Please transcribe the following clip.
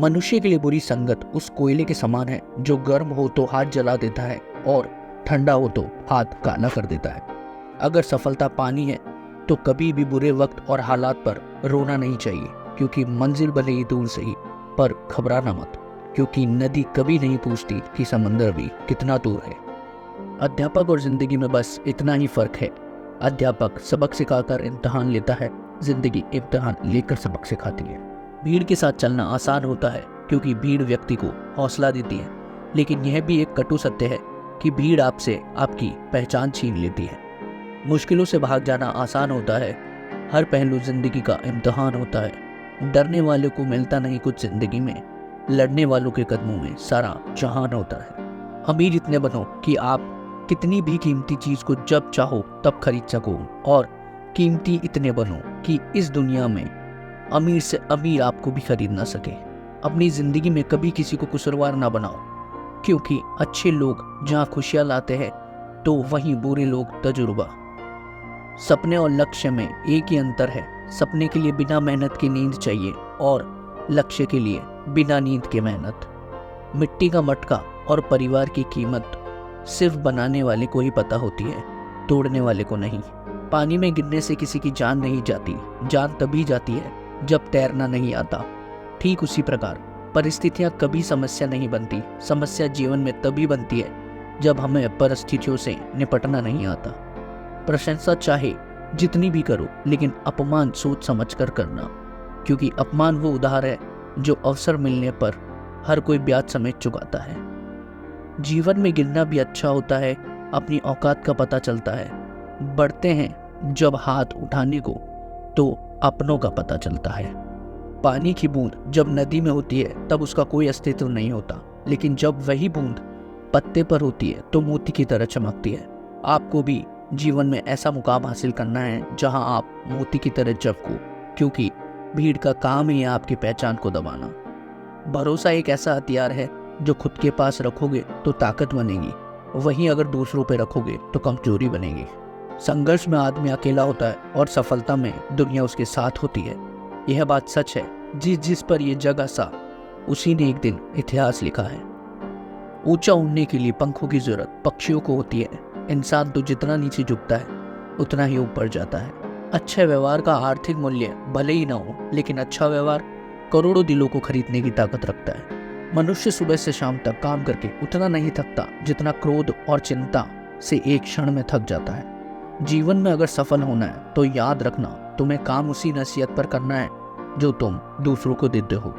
मनुष्य के लिए बुरी संगत उस कोयले के समान है जो गर्म हो तो हाथ जला देता है और ठंडा हो तो हाथ काला कर देता है। अगर सफलता पानी है तो कभी भी बुरे वक्त और हालात पर रोना नहीं चाहिए, क्योंकि मंजिल भले ही दूर सही पर घबराना मत, क्योंकि नदी कभी नहीं पूछती कि समंदर भी कितना दूर है। अध्यापक और जिंदगी में बस इतना ही फर्क है। अध्यापक सबक सिखाकर इम्तिहान लेता है, जिंदगी इम्तिहान लेकर सबक सिखाती है। भीड़ के साथ चलना आसान होता है क्योंकि भीड़ व्यक्ति को हौसला देती है, लेकिन यह भी एक कटु सत्य है कि भीड़ आपसे आपकी पहचान छीन लेती है। मुश्किलों से भाग जाना आसान होता है, हर पहलू जिंदगी का इम्तिहान होता है। डरने वाले को मिलता नहीं कुछ जिंदगी में, लड़ने वालों के कदमों में सारा जहान होता है। अमीर इतने बनो कि आप कितनी भी कीमती चीज को जब चाहो तब खरीद सको, और कीमती इतने बनो कि इस दुनिया में अमीर से अमीर आपको भी खरीद ना सके। अपनी जिंदगी में कभी किसी को कसूरवार ना बनाओ, क्योंकि अच्छे लोग जहाँ खुशियाँ लाते हैं तो वहीं बुरे लोग तजुर्बा। सपने और लक्ष्य में एक ही अंतर है, सपने के लिए बिना मेहनत की नींद चाहिए और लक्ष्य के लिए बिना नींद के मेहनत। मिट्टी का मटका और परिवार की कीमत सिर्फ बनाने वाले को ही पता होती है, तोड़ने वाले को नहीं। पानी में गिरने से किसी की जान नहीं जाती, जान तभी जाती है जब तैरना नहीं आता। ठीक उसी प्रकार परिस्थितियां कभी समस्या नहीं बनती, समस्या जीवन में तभी बनती है जब हमें परिस्थितियों से निपटना नहीं आता। प्रशंसा चाहे जितनी भी करो, लेकिन अपमान सोच समझ कर करना, क्योंकि अपमान वो उधार है जो अवसर मिलने पर हर कोई ब्याज समेत चुकाता है। जीवन में गिरना भी अच्छा होता है, अपनी औकात का पता चलता है। बढ़ते हैं जब हाथ उठाने को तो अपनों का पता चलता है। पानी की बूंद जब नदी में होती है तब उसका कोई अस्तित्व नहीं होता, लेकिन जब वही बूंद पत्ते पर होती है तो मोती की तरह चमकती है। आपको भी जीवन में ऐसा मुकाम हासिल करना है जहां आप मोती की तरह चमको, क्योंकि भीड़ का काम ही है आपकी पहचान को दबाना। भरोसा एक ऐसा हथियार है जो खुद के पास रखोगे तो ताकत बनेगी, वहीं अगर दूसरों पे रखोगे तो कमजोरी बनेगी। संघर्ष में आदमी अकेला होता है और सफलता में दुनिया उसके साथ होती है। यह बात सच है, जिस पर यह जग हंसा उसी ने एक दिन इतिहास लिखा है। ऊंचा उड़ने के लिए पंखों की जरूरत पक्षियों को होती है। इंसान तो जितना नीचे झुकता है उतना ही ऊपर जाता है। अच्छे व्यवहार का आर्थिक मूल्य भले ही ना हो, लेकिन अच्छा व्यवहार करोड़ों दिलों को खरीदने की ताकत रखता है। मनुष्य सुबह से शाम तक काम करके उतना नहीं थकता जितना क्रोध और चिंता से एक क्षण में थक जाता है। जीवन में अगर सफल होना है तो याद रखना, तुम्हें काम उसी नसीहत पर करना है जो तुम दूसरों को देते हो।